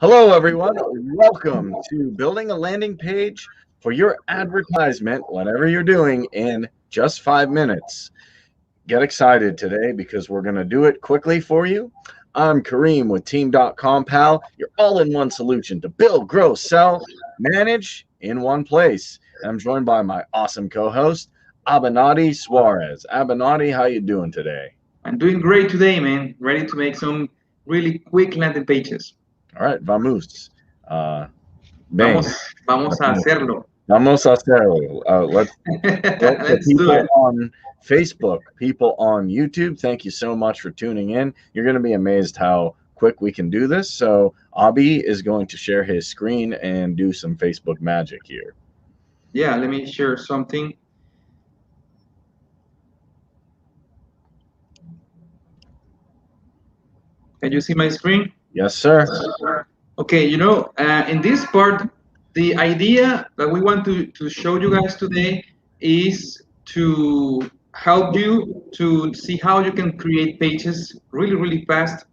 Hello, everyone. Welcome to building a landing page for your advertisement, whatever you're doing, in just 5 minutes. Get excited today because we're going to do it quickly for you. I'm Kareem with Team.com.pal, your all in one solution to build, grow, sell, manage in one place. And I'm joined by my awesome co host, Abanati Suarez. Abanati, how you doing today? I'm doing great today, man. Ready to make some really quick landing pages. All right, vamos. Uh, Bang. Vamos a hacerlo. Vamos a hacerlo. Let the Let's do people it. on Facebook, people on YouTube, thank you so much for tuning in. You're going to be amazed how quick we can do this. So, Abi is going to share his screen and do some Facebook magic here. Yeah, let me share something. Can you see my screen? Yes, sir. Okay, in this part, the idea that we want to show you guys today is to help you to see how you can create pages really, really fast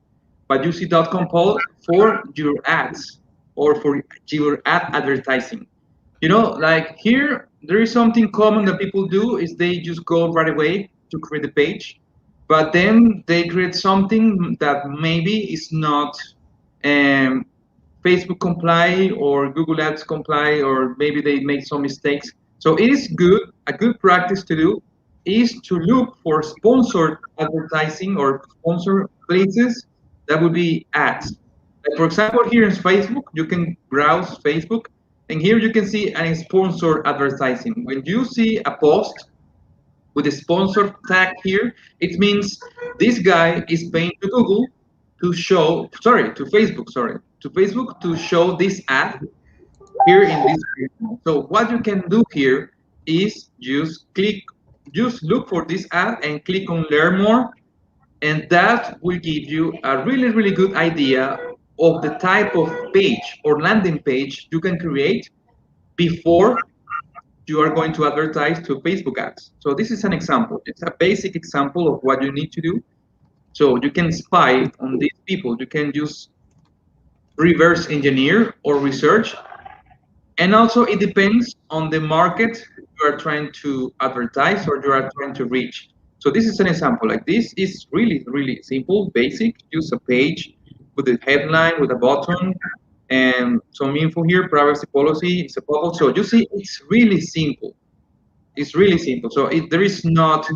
by using .compal for your ads or for your ad advertising. Like here, there is something common that people do is they just go right away to create the page, but then they create something that maybe is not um, Facebook comply or Google Ads comply, or maybe they make some mistakes. So it is good, a good practice to do is to look for sponsored advertising or sponsor places that would be ads. Like for example, here in Facebook, you can browse Facebook, and here you can see an sponsored advertising. When you see a post with a sponsor tag here, it means this guy is paying to Google to show, sorry, to Facebook, sorry, to Facebook to show this ad here in this video. So what you can do here is just look for this ad and click on learn more, and that will give you a really, really good idea of the type of page or landing page you can create before you are going to advertise to Facebook ads. So this is an example. It's a basic example of what you need to do. So you can spy on these people. You can use reverse engineer or research. And also it depends on the market you are trying to advertise or you are trying to reach. So this is an example. Like this is really, really simple, basic. Use a page with a headline, with a button, and some info here, privacy policy, it's a bubble. So you see, it's really simple. It's really simple. So there is not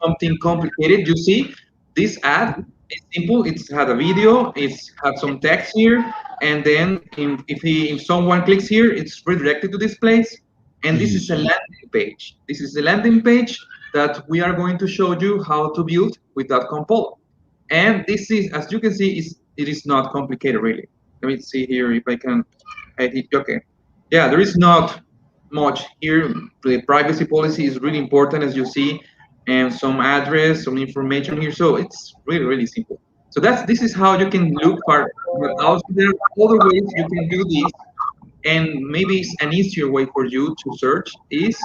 something complicated. You see, this ad is simple. It's had a video. It's had some text here, and then if someone clicks here, it's redirected to this place. And this is a landing page. This is the landing page that we are going to show you how to build with .compal. And this is, as you can see, it is not complicated really. Let me see here if I can edit. Okay. Yeah, there is not much here. The privacy policy is really important, as you see, and some address, some information here. So it's really, really simple. So this is how you can look for. But also there are other ways you can do this, and maybe it's an easier way for you to search is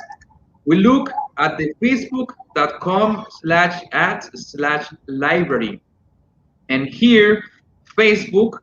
we look at the facebook.com/ads/library, and here Facebook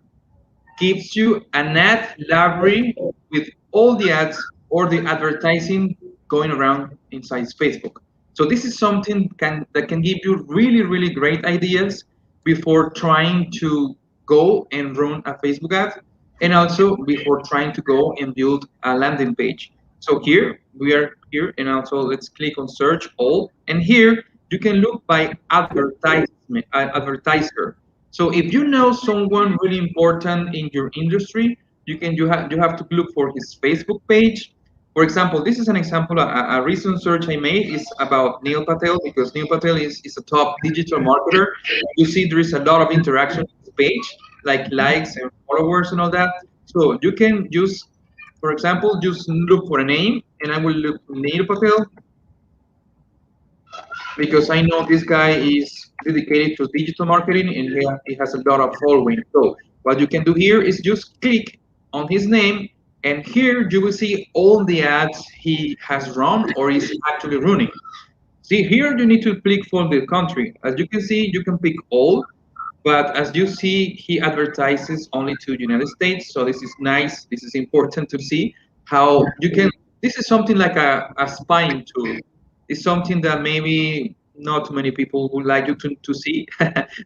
gives you an ad library with all the ads or the advertising going around inside Facebook. So this is something that can give you really, really great ideas before trying to go and run a Facebook ad, and also before trying to go and build a landing page. So here we are here, and also let's click on search all, and here you can look by advertisement, advertiser. So if you know someone really important in your industry, you have to look for his Facebook page. For example, this is an example. A recent search I made is about Neil Patel, because Neil Patel is a top digital marketer. You see there is a lot of interaction on his page, like likes and followers and all that. So you can use, for example, just look for a name, and I will look Neil Patel, because I know this guy is dedicated to digital marketing, and he has a lot of following. So what you can do here is just click on his name, and here you will see all the ads he has run or is actually running. See, here you need to click for the country. As you can see, you can pick all, But as you see, he advertises only to United States. So this is nice. This is important to see how you can. This is something like a spying tool. It's something that maybe not many people would like you to see,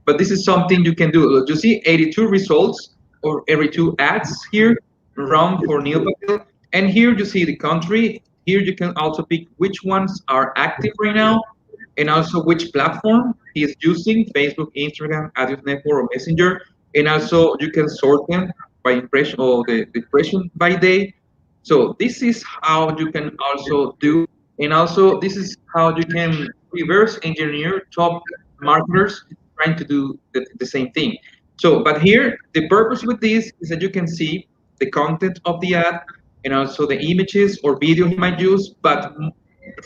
but this is something you can do. Look, you see 82 results or every two ads here run for Neil Patel. And here you see the country. Here you can also pick which ones are active right now and also which platform he is using, Facebook, Instagram, Adios Network, or Messenger. And also you can sort them by impression or the impression by day. So this is how you can also do. And also this is how you can reverse engineer top marketers trying to do the same thing. So, but here, the purpose with this is that you can see the content of the ad and also the images or video he might use. But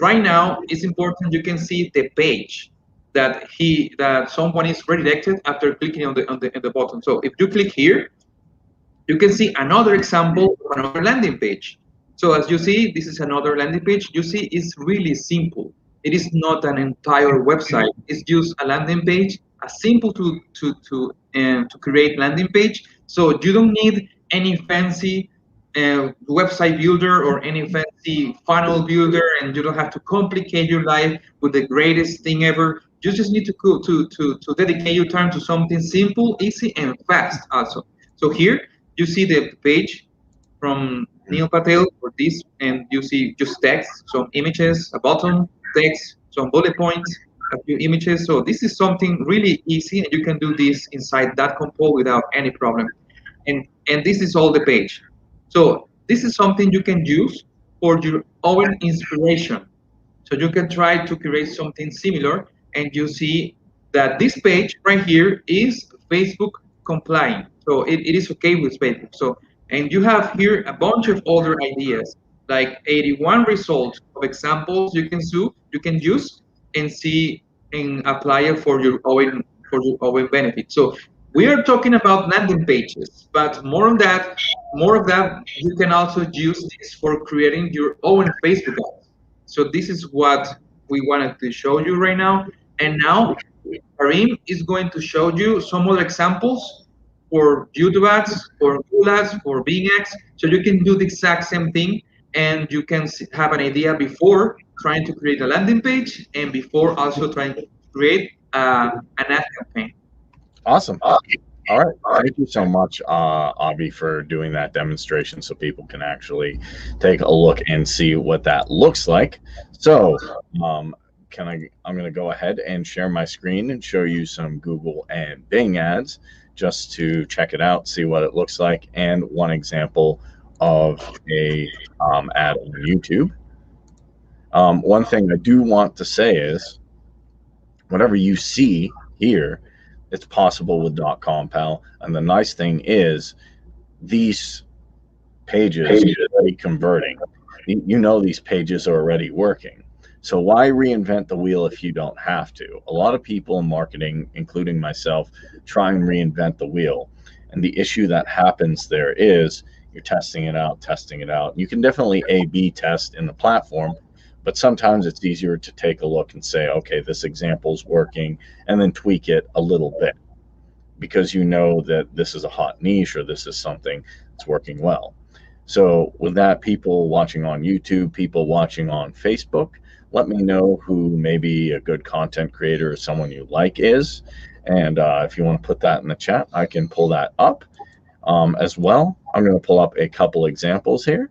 right now, it's important you can see the page that someone is redirected after clicking on the button. So if you click here, you can see another example of another landing page. So as you see, this is another landing page. You see, it's really simple. It is not an entire website. It's just a landing page, a simple to create landing page. So you don't need any fancy website builder or any fancy funnel builder, and you don't have to complicate your life with the greatest thing ever. You just need to dedicate your time to something simple, easy, and fast. Also, so here you see the page from Neil Patel for this, and you see just text, some images, a button, text, some bullet points, a few images. So this is something really easy, and you can do this inside DotcomPal without any problem. And this is all the page. So this is something you can use for your own inspiration. So you can try to create something similar, and you see that this page right here is Facebook compliant. So it is okay with Facebook. So, and you have here a bunch of other ideas, like 81 results of examples you can use and see and apply it for your own benefit. So we are talking about landing pages, but more of that, you can also use this for creating your own Facebook ads. So this is what we wanted to show you right now. And now Karim is going to show you some other examples for YouTube ads, for Google ads, for Bing ads. So you can do the exact same thing, and you can have an idea before trying to create a landing page and before also trying to create an ad campaign. Awesome. All right. Thank you so much, Avi, for doing that demonstration so people can actually take a look and see what that looks like. So, I'm going to go ahead and share my screen and show you some Google and Bing ads just to check it out, see what it looks like, and one example of a ad on YouTube. One thing I do want to say is whatever you see here, it's possible with DotcomPal. And the nice thing is these pages are already converting. You know these pages are already working. So why reinvent the wheel if you don't have to? A lot of people in marketing, including myself, try and reinvent the wheel. And the issue that happens there is you're testing it out, testing it out. You can definitely A/B test in the platform, but sometimes it's easier to take a look and say, okay, this example's working, and then tweak it a little bit because you know that this is a hot niche or this is something that's working well. So with that, people watching on YouTube, people watching on Facebook, let me know who maybe a good content creator or someone you like is. And if you want to put that in the chat, I can pull that up as well. I'm going to pull up a couple examples here.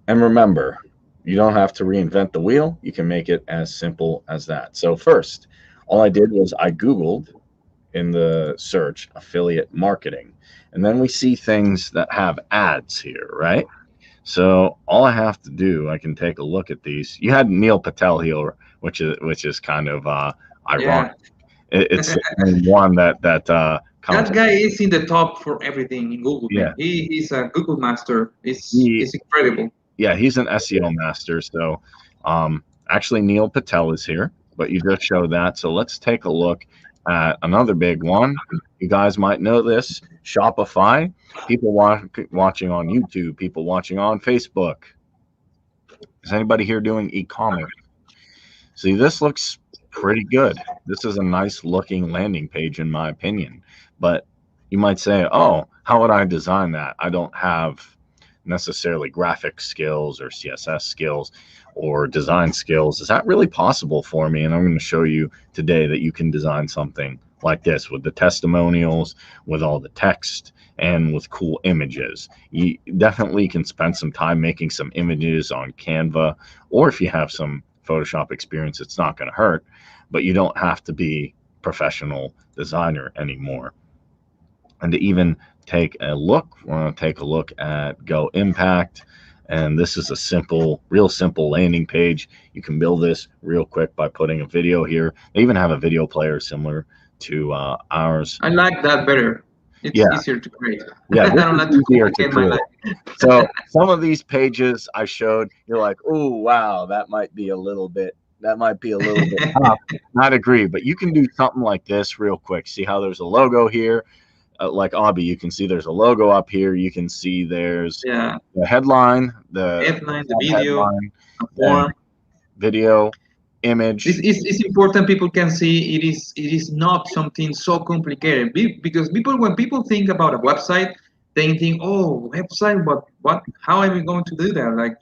And remember, you don't have to reinvent the wheel. You can make it as simple as that. So first, all I did was I Googled in the search affiliate marketing. And then we see things that have ads here, right? So all I have to do, I can take a look at these. You had Neil Patel here, which is kind of ironic. Yeah. It's one that That guy is in the top for everything in Google. Yeah. He's a Google master. It's incredible. Yeah, he's an SEO master. So actually Neil Patel is here, but you just showed that. So let's take a look at another big one. You guys might know this, Shopify. People watching on YouTube, people watching on Facebook. Is anybody here doing e-commerce? See, this looks pretty good. This is a nice looking landing page in my opinion. But you might say, oh, how would I design that? I don't have necessarily graphic skills or CSS skills or design skills. Is that really possible for me? And I'm going to show you today that you can design something like this with the testimonials, with all the text, and with cool images. You definitely can spend some time making some images on Canva, or if you have some Photoshop experience, it's not going to hurt, but you don't have to be professional designer anymore. And to even take a look, we're going to take a look at Go Impact. And this is a simple, real simple landing page. You can build this real quick by putting a video here. They even have a video player similar to ours. I like that better. It's easier to create. Yeah, I don't like to complicate my life. So some of these pages I showed, you're like, oh, wow, that might be a little bit tough. Not agree, but you can do something like this real quick. See how there's a logo here? Like Abby, you can see there's a logo up here. You can see there's the headline, the video, headline, form, video, image. It's important people can see it is not something so complicated, because when people think about a website, they think, oh, website, what how are we going to do that? Like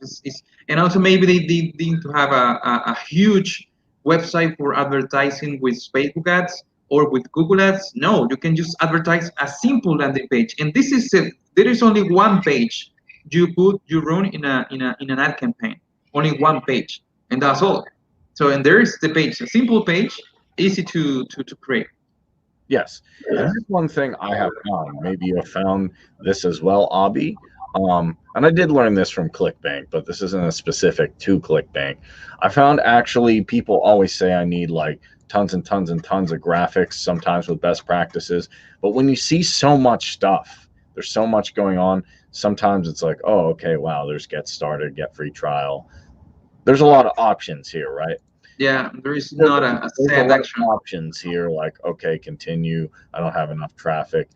and also maybe they need to have a huge website for advertising with Facebook ads or with Google ads. No, you can just advertise a simple landing page, and this is it. There is only one page you run in an ad campaign, only one page, and that's all. So, and there's the page, a simple page, easy to create. Yes. And here's one thing I have found. Maybe you have found this as well, Abby. And I did learn this from ClickBank, but this isn't a specific to ClickBank. I found actually people always say I need like tons and tons and tons of graphics, sometimes with best practices. But when you see so much stuff, there's so much going on. Sometimes it's like, oh, okay, wow, there's get started, get free trial. There's a lot of options here, right? Yeah, there is not a set action. Options here, like, okay, continue. I don't have enough traffic.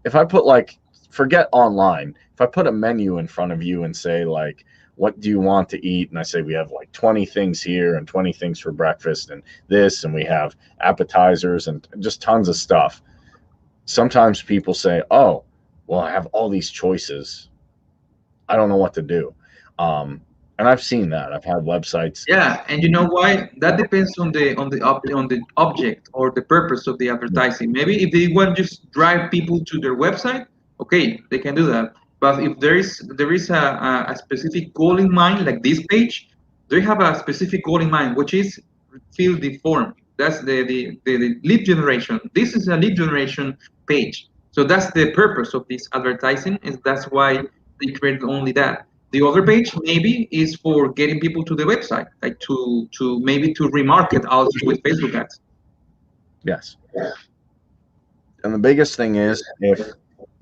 If I put like, forget online, if I put a menu in front of you and say like, what do you want to eat? And I say we have like 20 things here and 20 things for breakfast and this, and we have appetizers and just tons of stuff. Sometimes people say, oh, well, I have all these choices. I don't know what to do. And I've seen that. I've had websites. Yeah, and you know why? That depends on the object or the purpose of the advertising. Maybe if they want to just drive people to their website, okay, they can do that. But if there is a specific goal in mind, like this page, they have a specific goal in mind, which is fill the form. That's the lead generation. This is a lead generation page. So that's the purpose of this advertising, and that's why they created only that. The other page maybe is for getting people to the website, like to maybe to remarket also with Facebook ads. Yes. And the biggest thing is, if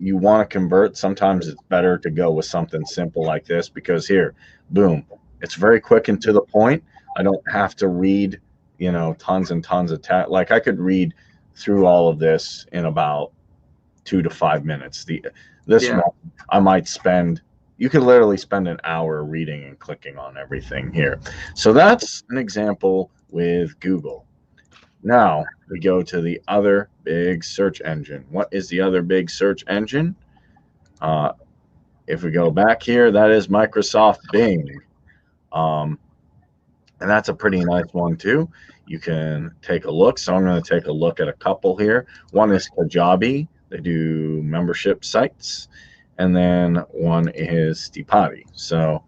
you want to convert, sometimes it's better to go with something simple like this, because here, boom, it's very quick and to the point. I don't have to read, tons and tons of text. Like I could read through all of this in about 2 to 5 minutes. This one, I might spend. You could literally spend an hour reading and clicking on everything here. So that's an example with Google. Now we go to the other big search engine. What is the other big search engine? If we go back here, that is Microsoft Bing. And that's a pretty nice one too. You can take a look. So I'm going to take a look at a couple here. One is Kajabi. They do membership sites. And then one is Stipati. So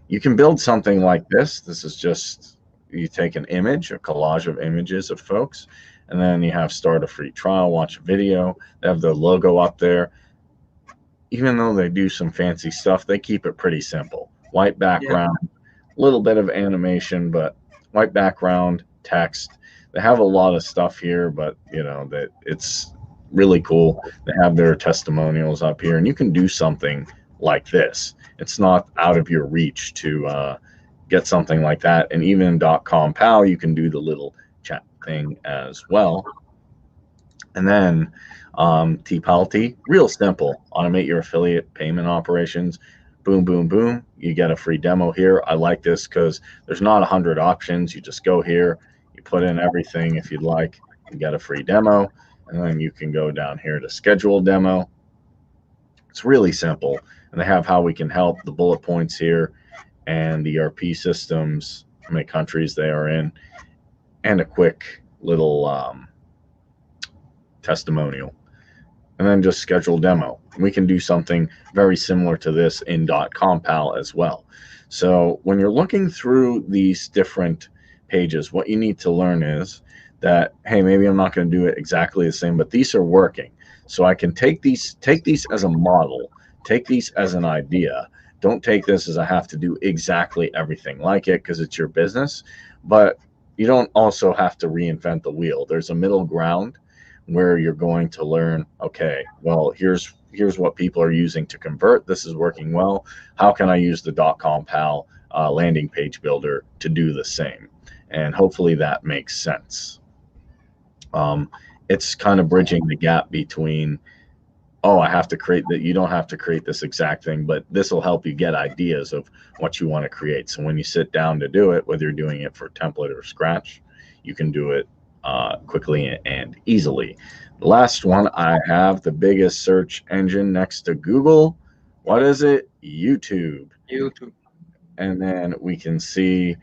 you can build something like this. This is just, you take an image, a collage of images of folks, and then you have start a free trial, watch a video. They have the logo up there. Even though they do some fancy stuff, they keep it pretty simple. White background, a little bit of animation, but white background, text. They have a lot of stuff here, but that it's really cool. They have their testimonials up here, and you can do something like this. It's not out of your reach to get something like that. And even in DotcomPal, you can do the little chat thing as well. And then Tipalti, real simple. Automate your affiliate payment operations. Boom, boom, boom. You get a free demo here. I like this because there's not 100 options. You just go here, You put in everything if you'd like. You get a free demo, and then you can go down here to schedule demo. It's really simple, and they have how we can help, the bullet points here, and the ERP systems, how many countries they are in, and a quick little testimonial, and then just schedule demo. We can do something very similar to this in DotcomPal as well. So when you're looking through these different pages, what you need to learn is that, hey, maybe I'm not going to do it exactly the same, but these are working. So I can take these as a model, take these as an idea. Don't take this as I have to do exactly everything like it, because it's your business. But you don't also have to reinvent the wheel. There's a middle ground where you're going to learn, okay, well, here's what people are using to convert. This is working well. How can I use the DotcomPal landing page builder to do the same? And hopefully that makes sense. It's kind of bridging the gap between, oh, I have to create that. You don't have to create this exact thing, but this will help you get ideas of what you want to create. So when you sit down to do it, whether you're doing it for template or scratch, you can do it quickly and easily. The last one I have, the biggest search engine next to Google. What is it? YouTube. YouTube. And then we can see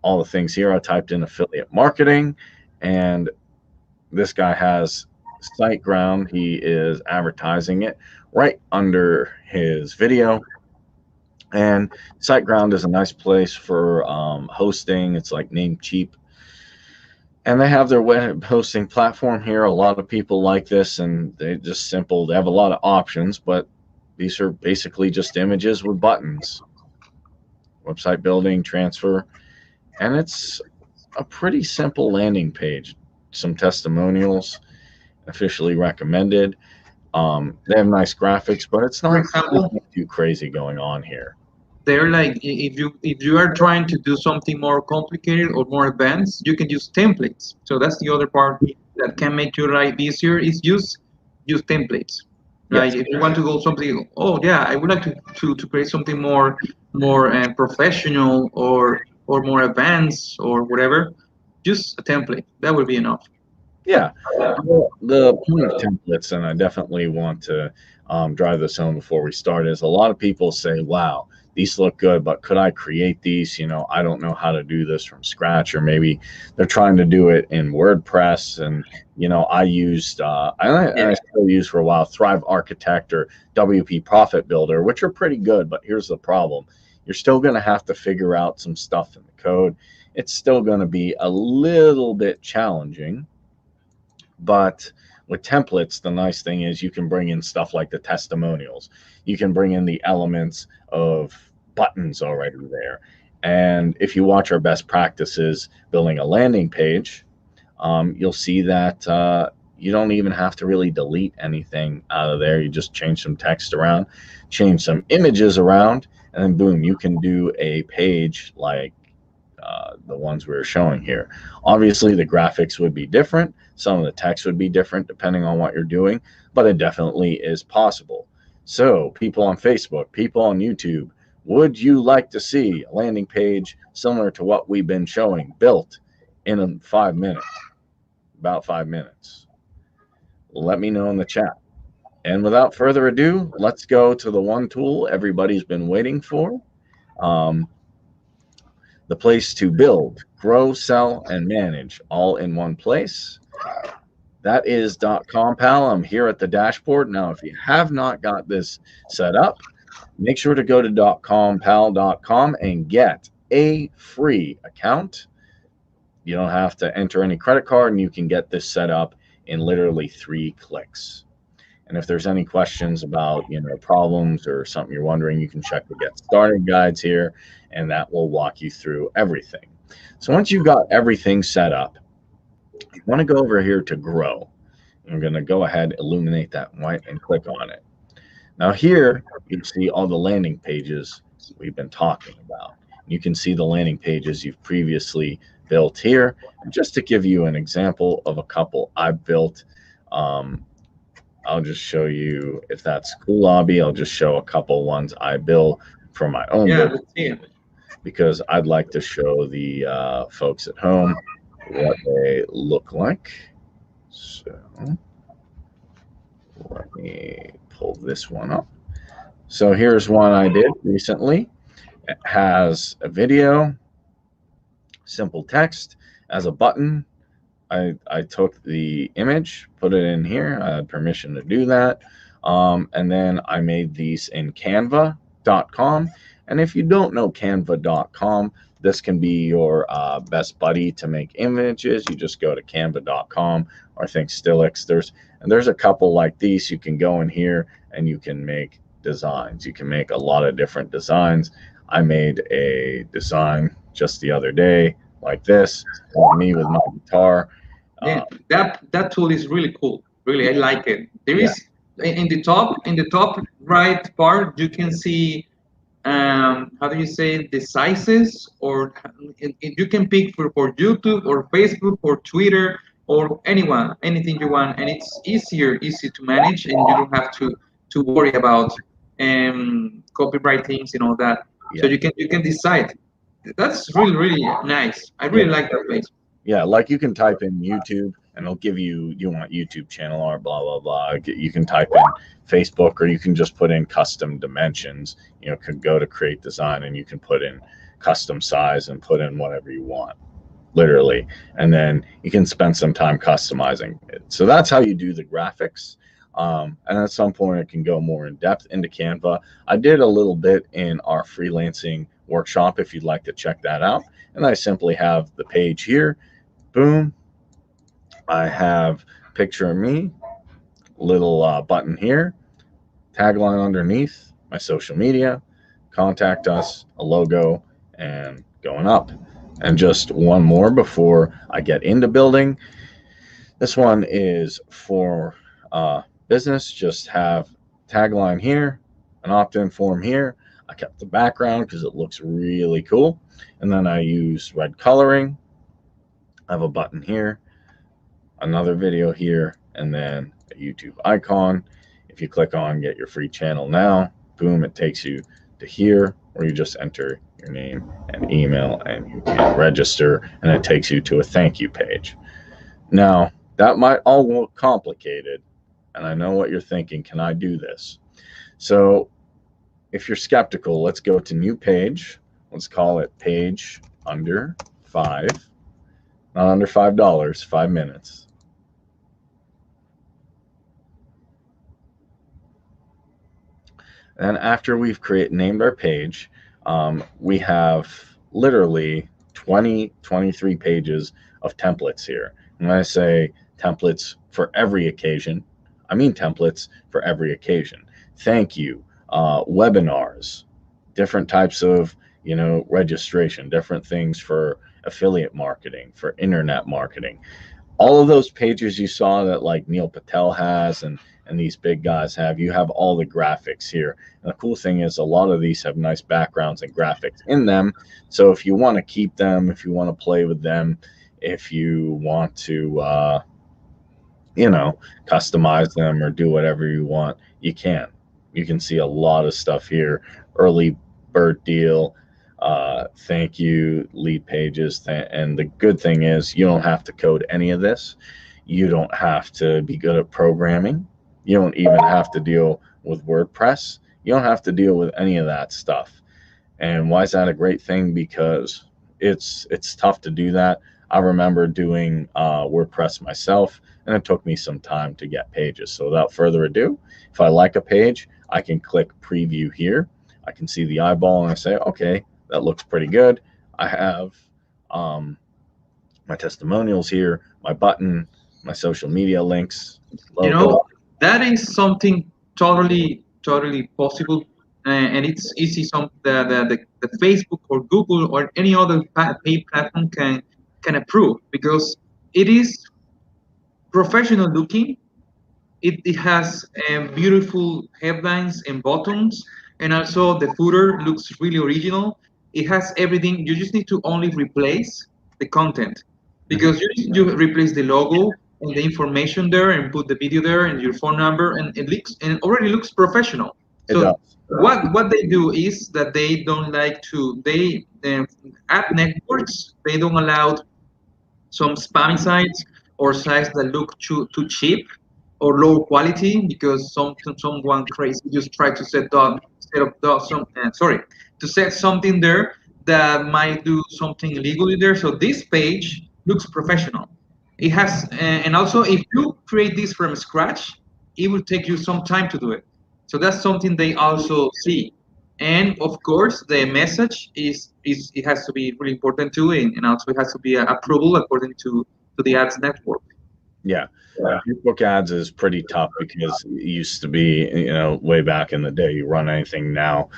all the things here. I typed in affiliate marketing, and this guy has SiteGround. He is advertising it right under his video. And SiteGround is a nice place for hosting. It's like Namecheap. And they have their web hosting platform here. A lot of people like this, and they just simple. They have a lot of options, but these are basically just images with buttons. Website building, transfer, and it's a pretty simple landing page. Some testimonials, officially recommended. They have nice graphics, but it's not too crazy going on here. They're like, if you are trying to do something more complicated or more advanced, you can use templates. So that's the other part that can make your life easier, is use templates. Like, if you want to go something, oh yeah, I would like to create something more professional or more advanced or whatever, just a template. That would be enough. Yeah, the point of templates, and I definitely want to drive this home before we start, is a lot of people say, wow, these look good, but could I create these? You know, I don't know how to do this from scratch, or maybe they're trying to do it in WordPress. And, you know, I used, I still use for a while, Thrive Architect or WP Profit Builder, which are pretty good. But here's the problem. You're still going to have to figure out some stuff in the code. It's still going to be a little bit challenging. But with templates, the nice thing is you can bring in stuff like the testimonials. You can bring in the elements of buttons already there. And if you watch our best practices building a landing page, you'll see that you don't even have to really delete anything out of there. You just change some text around, change some images around, and then boom, you can do a page like the ones we were showing here. Obviously, the graphics would be different. Some of the text would be different depending on what you're doing, but it definitely is possible. So people on Facebook, people on YouTube, would you like to see a landing page similar to what we've been showing built in 5 minutes? About 5 minutes. Let me know in the chat. And without further ado, let's go to the one tool everybody's been waiting for. The place to build, grow, sell, and manage all in one place. That is DotcomPal. I'm here at the dashboard. Now, if you have not got this set up, make sure to go to DotcomPal.com and get a free account. You don't have to enter any credit card, and you can get this set up in literally 3 clicks. And if there's any questions about, you know, problems or something you're wondering, you can check the Get Started guides here, and that will walk you through everything. So once you've got everything set up, you want to go over here to Grow. I'm going to go ahead, illuminate that white, and click on it. Now here, you can see all the landing pages we've been talking about. You can see the landing pages you've previously built here. And just to give you an example of a couple I've built, I'll just show you, if that's Cool Lobby, I'll just show a couple ones I built for my own business, because I'd like to show the folks at home what they look like. So let me pull this one up. So here's one I did recently. It has a video, simple text, as a button. I took the image, put it in here. I had permission to do that. And then I made these in canva.com. And if you don't know canva.com, this can be your best buddy to make images. You just go to canva.com, or I think Stillix. There's a couple like these. You can go in here and you can make designs. You can make a lot of different designs. I made a design just the other day like this, me with my guitar. Yeah, that tool is really cool. Really, I like it. There Yeah. is in the top right part, you can see how do you say the sizes, or you can pick for YouTube or Facebook or Twitter or anything you want, and it's easy to manage, and you don't have to worry about copyright things and all that. So Yeah. you can decide. That's really nice. I Yeah. really like that place. Yeah, like you can type in YouTube and it'll give you want YouTube channel or blah blah blah. You can type in Facebook, or you can just put in custom dimensions. Could go to create design and you can put in custom size and put in whatever you want, literally. And then you can spend some time customizing it. So that's how you do the graphics. And at some point it can go more in depth into Canva. I did a little bit in our freelancing workshop if you'd like to check that out. And I simply have the page here. Boom. I have picture of me, little button here, tagline underneath, my social media, contact us, a logo, and going up. And just one more before I get into building. This one is for business. Just have tagline here, an opt-in form here. I kept the background because it looks really cool. And then I use red coloring. I have a button here, another video here, and then a YouTube icon. If you click on get your free channel now, boom, it takes you to here where you just enter your name and email and you can register, and it takes you to a thank you page. Now, that might all look complicated, and I know what you're thinking, can I do this? So if you're skeptical, let's go to new page. Let's call it page under 5. Not under $5, 5 minutes. And after we've named our page, we have literally 23 pages of templates here. And when I say templates for every occasion, I mean templates for every occasion. Thank you, webinars, different types of registration, different things for affiliate marketing, for internet marketing. All of those pages you saw that like Neil Patel has and these big guys have, you have all the graphics here. And the cool thing is a lot of these have nice backgrounds and graphics in them. So if you want to keep them, if you want to play with them, if you want to, customize them or do whatever you want, you can. You can see a lot of stuff here. Early bird deal, thank you, lead pages. And the good thing is you don't have to code any of this. You don't have to be good at programming. You don't even have to deal with WordPress. You don't have to deal with any of that stuff. And why is that a great thing? Because it's tough to do that. I remember doing WordPress myself, and it took me some time to get pages. So without further ado, if I like a page, I can click preview here. I can see the eyeball and I say, okay, that looks pretty good. I have my testimonials here, my button, my social media links, logo. That is something totally possible, and it's easy. The Facebook or Google or any other paid platform can approve, because it is professional looking. It has beautiful headlines and buttons, and also the footer looks really original. It has everything. You just need to only replace the content, because you replace the logo and the information there and put the video there and your phone number, and it already looks professional. So what they do is that they don't like to, app networks, they don't allow some spammy sites or sites that look too cheap or low quality because someone crazy just tried to set up some sorry, to set something there that might do something illegally there. So this page looks professional. It has and also if you create this from scratch, it will take you some time to do it. So that's something they also see. And of course, the message is it has to be really important too, and also it has to be approval according to the ads network. Yeah. Facebook ads is pretty tough because it used to be, way back in the day, you run anything now.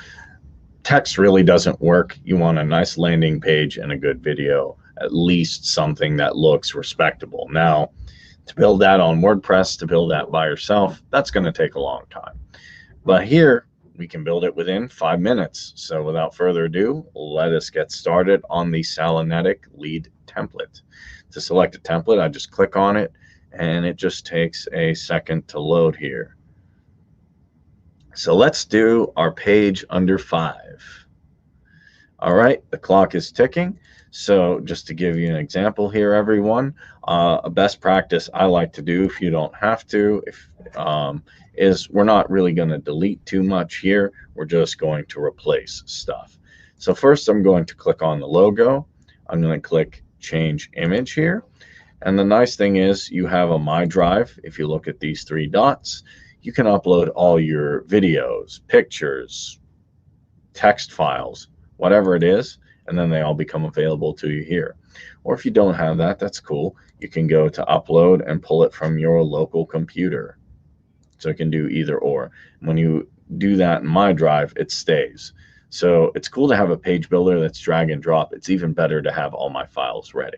Text really doesn't work. You want a nice landing page and a good video, at least something that looks respectable. Now, to build that on WordPress, to build that by yourself, that's going to take a long time. But here, we can build it within 5 minutes. So without further ado, let us get started on the Salinetic lead template. To select a template, I just click on it, and it just takes a second to load here. So let's do our page under 5. All right, the clock is ticking. So just to give you an example here, everyone, a best practice I like to do, if you don't have to, is we're not really going to delete too much here. We're just going to replace stuff. So first I'm going to click on the logo. I'm going to click change image here. And the nice thing is you have a My Drive. If you look at these 3 dots, you can upload all your videos, pictures, text files, whatever it is, and then they all become available to you here. Or if you don't have that, that's cool. You can go to upload and pull it from your local computer. So it can do either or. When you do that in My Drive, it stays. So it's cool to have a page builder that's drag and drop. It's even better to have all my files ready.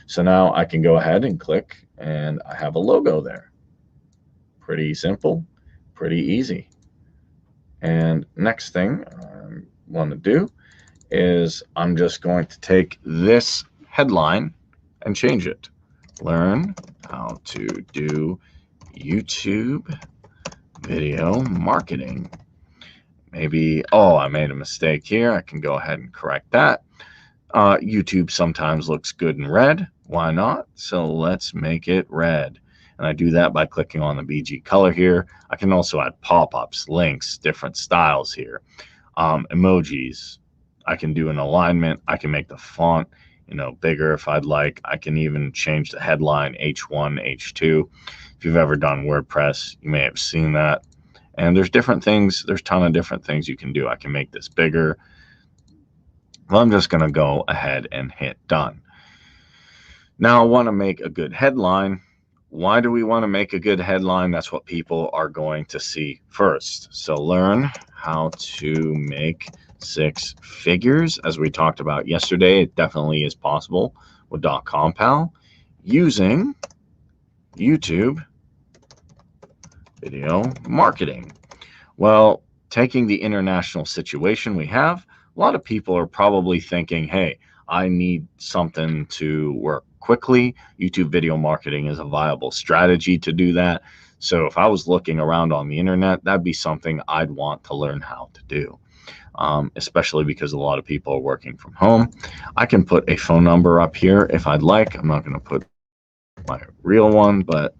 So now I can go ahead and click, and I have a logo there. Pretty simple, pretty easy. And next thing I want to do is I'm just going to take this headline and change it. Learn how to do YouTube video marketing. Maybe, I made a mistake here. I can go ahead and correct that. YouTube sometimes looks good in red. Why not? So let's make it red. And I do that by clicking on the BG color here. I can also add pop-ups, links, different styles here. Emojis. I can do an alignment. I can make the font, bigger if I'd like. I can even change the headline H1, H2. If you've ever done WordPress, you may have seen that. And there's different things. There's a ton of different things you can do. I can make this bigger. Well, I'm just going to go ahead and hit done. Now I want to make a good headline. Why do we want to make a good headline? That's what people are going to see first. So learn how to make 6 figures. As we talked about yesterday, it definitely is possible with DotcomPal using YouTube video marketing. Well, taking the international situation we have, a lot of people are probably thinking, hey, I need something to work quickly. YouTube video marketing is a viable strategy to do that. So if I was looking around on the internet, that'd be something I'd want to learn how to do, especially because a lot of people are working from home. I can put a phone number up here if I'd like. I'm not going to put my real one, but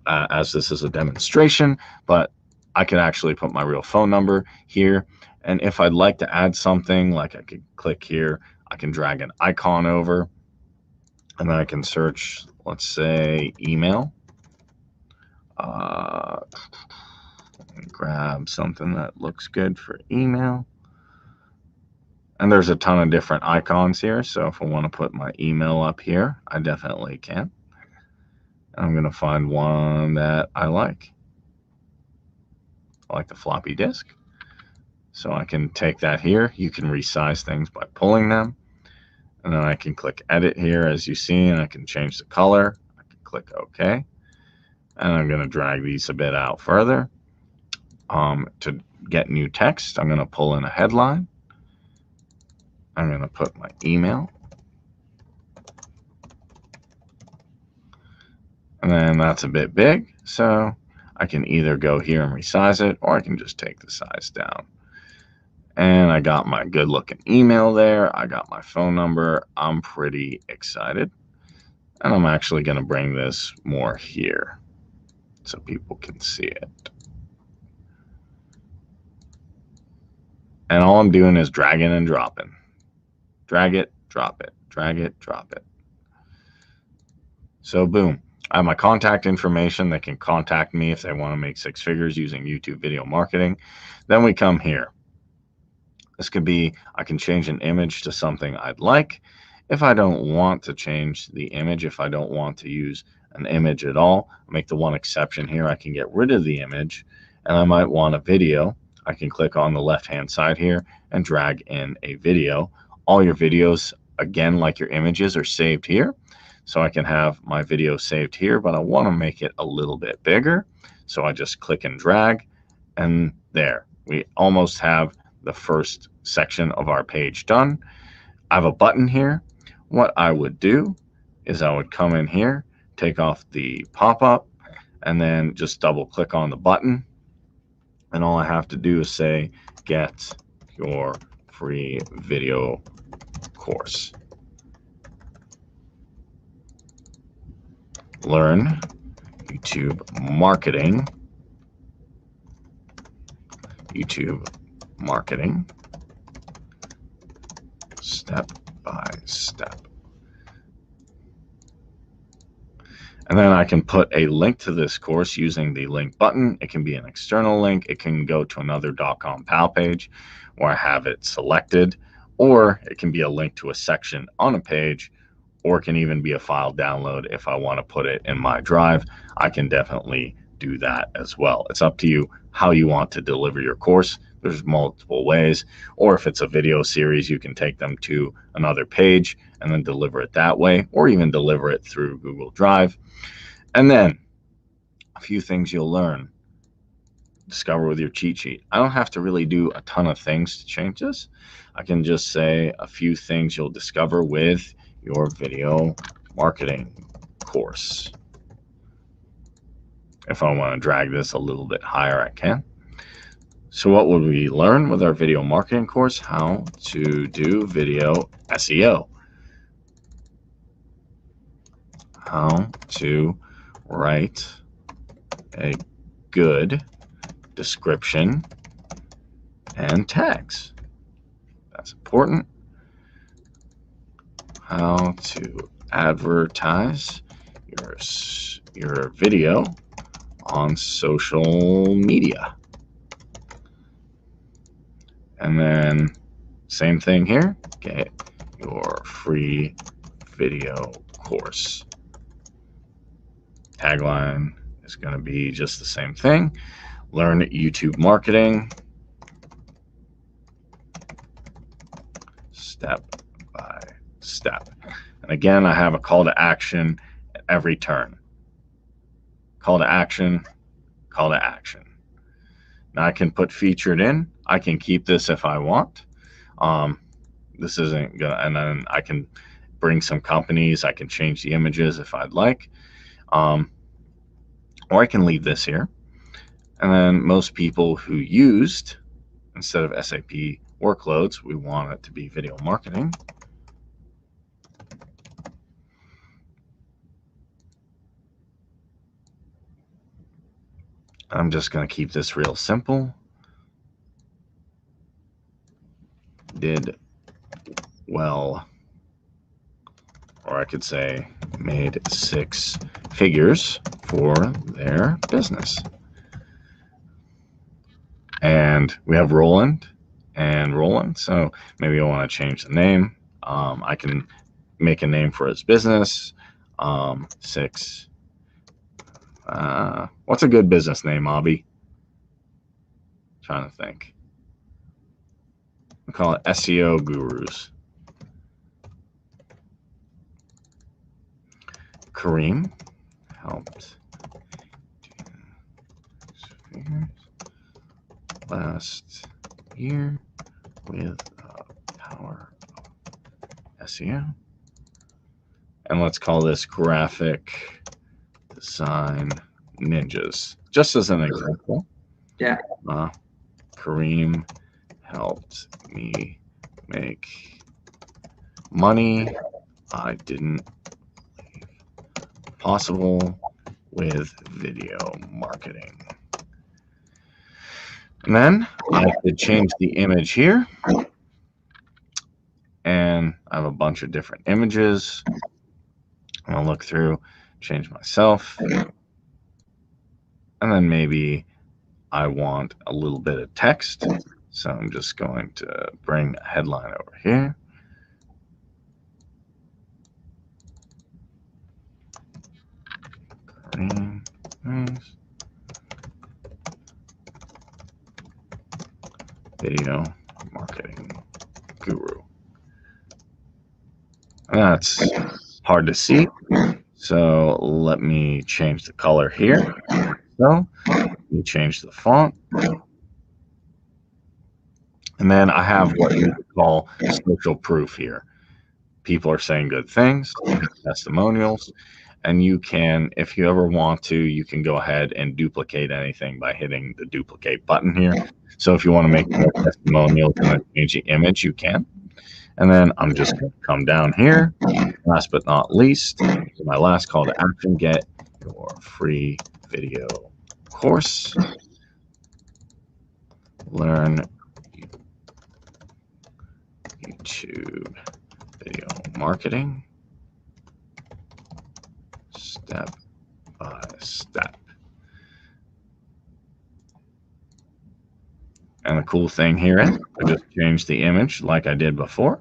as this is a demonstration, but I can actually put my real phone number here. And if I'd like to add something, like I could click here, I can drag an icon over, and then I can search, let's say, email. Grab something that looks good for email. And there's a ton of different icons here. So if I want to put my email up here, I definitely can. I'm going to find one that I like. I like the floppy disk. So I can take that here. You can resize things by pulling them. And then I can click edit here, as you see, and I can change the color. I can click OK. And I'm going to drag these a bit out further. To get new text, I'm going to pull in a headline. I'm going to put my email. And then that's a bit big, so I can either go here and resize it, or I can just take the size down. And I got my good looking email there. I got my phone number. I'm pretty excited. And I'm actually going to bring this more here so people can see it. And all I'm doing is dragging and dropping. Drag it, drop it, drag it, drop it. So boom, I have my contact information. They can contact me if they want to make 6 figures using YouTube video marketing. Then we come here. This could be, I can change an image to something I'd like. If I don't want to change the image, if I don't want to use an image at all, I'll make the one exception here. I can get rid of the image, and I might want a video. I can click on the left-hand side here and drag in a video. All your videos, again, like your images, are saved here. So I can have my video saved here, but I want to make it a little bit bigger. So I just click and drag, and there. We almost have the first section of our page done. I have a button here. What I would do is I would come in here, take off the pop-up, and then just double click on the button. And all I have to do is say, get your free video course. Learn YouTube marketing. Step by step. And then I can put a link to this course using the link button. It can be an external link. It can go to another DotcomPal page where I have it selected, or it can be a link to a section on a page, or it can even be a file download. If I want to put it in my drive, I can definitely do that as well. It's up to you how you want to deliver your course. There's multiple ways, or if it's a video series, you can take them to another page and then deliver it that way, or even deliver it through Google Drive. And then a few things you'll learn, discover with your cheat sheet. I don't have to really do a ton of things to change this. I can just say a few things you'll discover with your video marketing course. If I want to drag this a little bit higher, I can. So what would we learn with our video marketing course? How to do video SEO. How to write a good description and tags. That's important. How to advertise your video on social media. And then same thing here, get your free video course. Tagline is going to be just the same thing. Learn YouTube marketing step by step. And again, I have a call to action at every turn. Call to action, call to action. Now I can put featured in. I can keep this if I want. This isn't gonna, and then I can bring some companies. I can change the images if I'd like. Or I can leave this here. And then most people who used, instead of SAP workloads, we want it to be video marketing. I'm just going to keep this real simple. Did well, or I could say made 6 figures for their business. And we have Roland and Roland, so maybe I want to change the name. I can make a name for his business. 6. What's a good business name, Abby? Trying to think. We call it SEO Gurus. Kareem helped last year with the power of SEO. And let's call this graphic design ninjas, just as an example. Yeah. Kareem helped me make money I didn't believe possible with video marketing. And then I could change the image here. And I have a bunch of different images. I'll look through, change myself. And then maybe I want a little bit of text. So I'm just going to bring a headline over here. Video marketing guru. And that's hard to see. So let me change the color here. So let me change the font. And then I have what we call social proof here. People are saying good things, testimonials, and you can, if you ever want to, you can go ahead and duplicate anything by hitting the duplicate button here. So if you want to make more testimonials and then change the image, you can. And then I'm just going to come down here. Last but not least, my last call to action, get your free video course. Learn YouTube video marketing step by step. And the cool thing here is I just changed the image like I did before.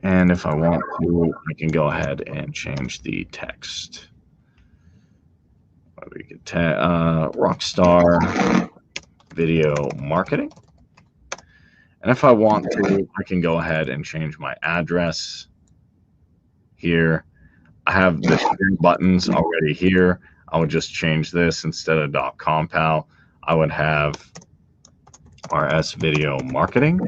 And if I want to, I can go ahead and change the text. We could Rockstar video marketing. And if I want to, I can go ahead and change my address here. I have the share buttons already here. I would just change this instead of .compal. I would have RS video marketing.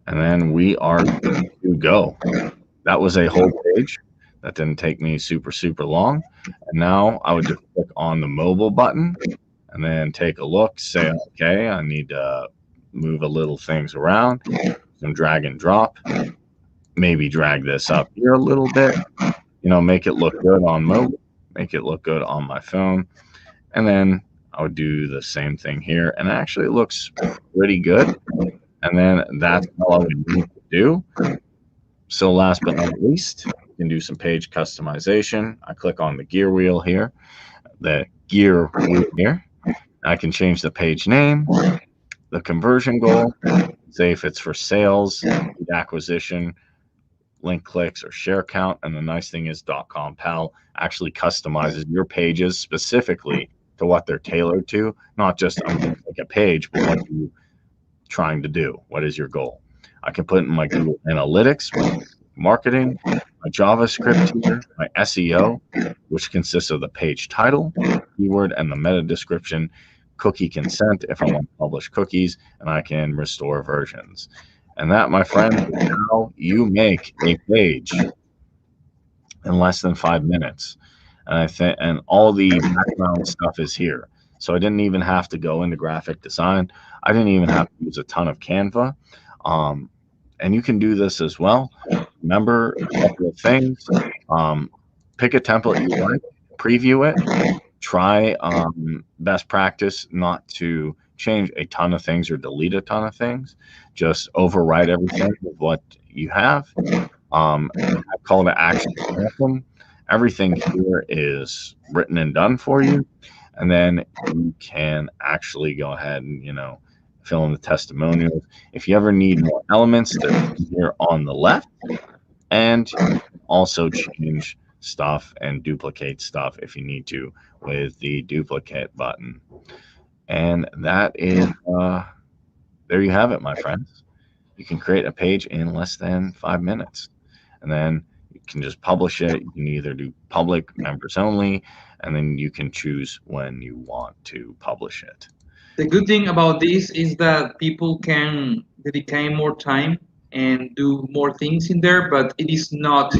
And then we are good to go. That was a whole page. That didn't take me super long. And now I would just click on the mobile button and then take a look, say, okay, I need to move a little things around, some drag and drop, maybe drag this up here a little bit, you know, make it look good on mobile, make it look good on my phone. And then I would do the same thing here. And actually it looks pretty good. And then that's all I would need to do. So last but not least, you can do some page customization. I click on the gear wheel here, the gear wheel here. I can change the page name, the conversion goal, say if it's for sales, lead acquisition, link clicks, or share count. And the nice thing is DotcomPal actually customizes your pages specifically to what they're tailored to, not just I'm going to make a page, but what you trying to do. What is your goal? I can put in my Google Analytics, my marketing, my JavaScript here, my SEO, which consists of the page title, keyword, and the meta description, cookie consent if I want to publish cookies, and I can restore versions. And that, my friend, is how you make a page in less than 5 minutes. And I think, and all the background stuff is here. So I didn't even have to go into graphic design. I didn't even have to use a ton of Canva. And you can do this as well. Remember a couple of things. Pick a template you like, preview it, try best practice not to change a ton of things or delete a ton of things. Just overwrite everything with what you have. Call to action. Everything here is written and done for you. And then you can actually go ahead and, you know, fill in the testimonials. If you ever need more elements, they're here on the left. And also change stuff and duplicate stuff if you need to with the duplicate button. And that is, there you have it, my friends. You can create a page in less than 5 minutes. And then you can just publish it. You can either do public, members only, and then you can choose when you want to publish it. The good thing about this is that people can dedicate more time and do more things in there, but it is not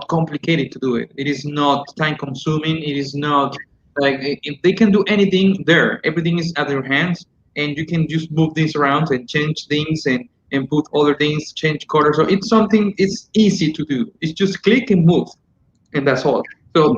complicated to do it. It is not time consuming. It is not Like if they can do anything there, everything is at their hands, and you can just move things around and change things and put other things, change color. So it's something it's easy to do. It's just click and move, and that's all. So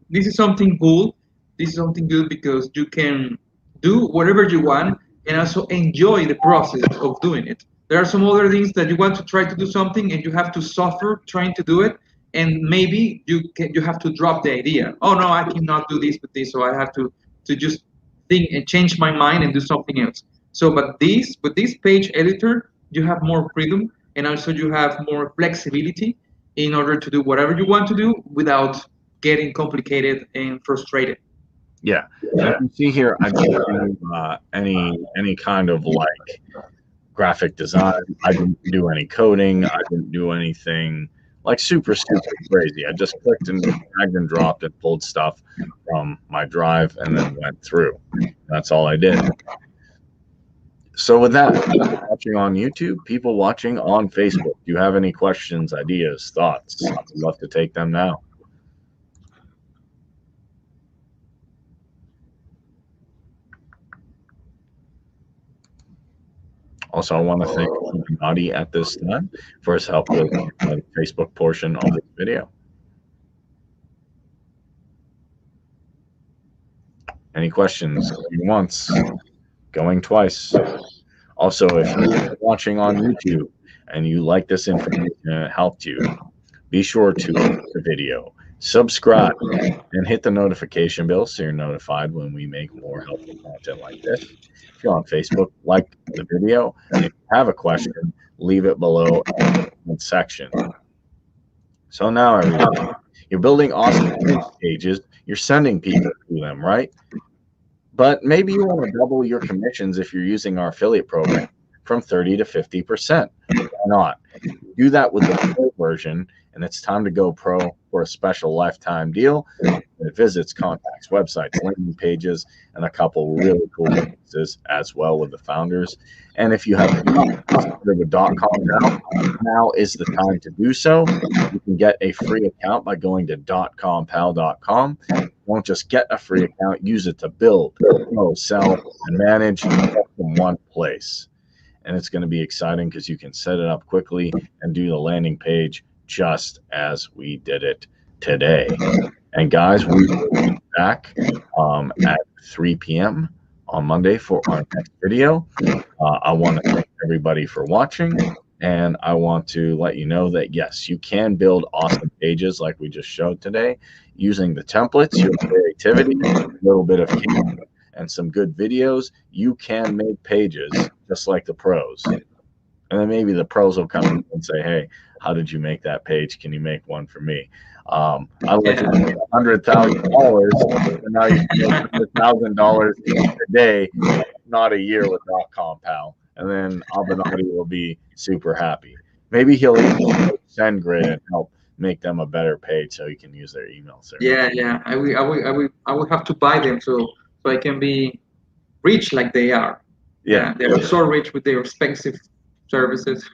this is something cool. This is something good because you can do whatever you want and also enjoy the process of doing it. There are some other things that you want to try to do something and you have to suffer trying to do it, and maybe you have to drop the idea. Oh no, I cannot do this with this, so I have to just think and change my mind and do something else. So, but this with this page editor, you have more freedom and also you have more flexibility in order to do whatever you want to do without getting complicated and frustrated. Yeah. And you see here, I didn't do any kind of like graphic design. I didn't do any coding. I didn't do anything like super crazy. I just clicked and dragged and dropped and pulled stuff from my drive and then went through. That's all I did. So with that, people watching on YouTube, people watching on Facebook, do you have any questions, ideas, thoughts? I'd love to take them now. Also, I want to thank Nadi at this time for his help with the Facebook portion of this video. Any questions? Going once, going twice. Also, if you're watching on YouTube and you like this information and it helped you, be sure to like the video, subscribe, and hit the notification bell so you're notified when we make more helpful content like this. If you're on Facebook, like the video. And if you have a question, leave it below in the comment section. So now, everybody, you're building awesome pages. You're sending people to them, right? But maybe you want to double your commissions if you're using our affiliate program from 30 to 50%. Why not? Do that with the pro version, and it's time to go pro for a special lifetime deal. It visits contacts, websites, landing pages, and a couple really cool businesses as well with the founders. And if you have not started with DotcomPal, now is the time to do so. You can get a free account by going to DotcomPal.com. Don't just get a free account, use it to build, grow, sell, and manage from one place. And it's going to be exciting because you can set it up quickly and do the landing page just as we did it today. And guys, we will be back at 3 p.m. on Monday for our next video. I want to thank everybody for watching, and I want to let you know that yes, you can build awesome pages like we just showed today using the templates, your creativity, a little bit of camera, and some good videos. You can make pages just like the pros. And then maybe the pros will come and say, hey, how did you make that page? Can you make one for me? I like $100,000, and now you can make $100,000 a day, not a year with DotcomPal. And then Abinati will be super happy. Maybe he'll even send Grid and help make them a better page so you can use their email service. Yeah. I will have to buy them so I can be rich like they are. Yeah. They're so rich with their expensive services.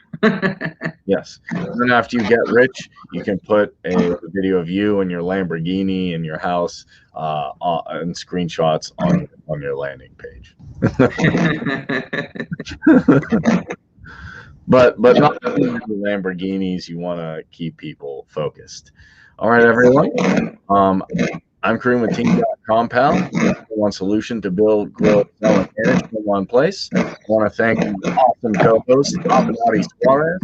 Yes. And then after you get rich, you can put a video of you and your Lamborghini and your house and screenshots on your landing page. but not the Lamborghinis. You want to keep people focused. All right, everyone. I'm Kareem with Team.comPal. One solution to build, grow, sell, and manage in one place. I want to thank the awesome co-host, Abinati Suarez.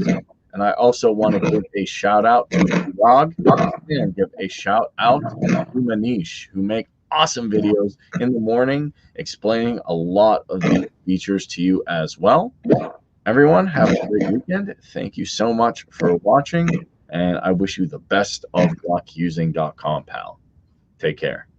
And I also want to give a shout out to Rog and give a shout out to Manish, who make awesome videos in the morning explaining a lot of these features to you as well. Everyone, have a great weekend. Thank you so much for watching, and I wish you the best of luck using DotcomPal. Take care.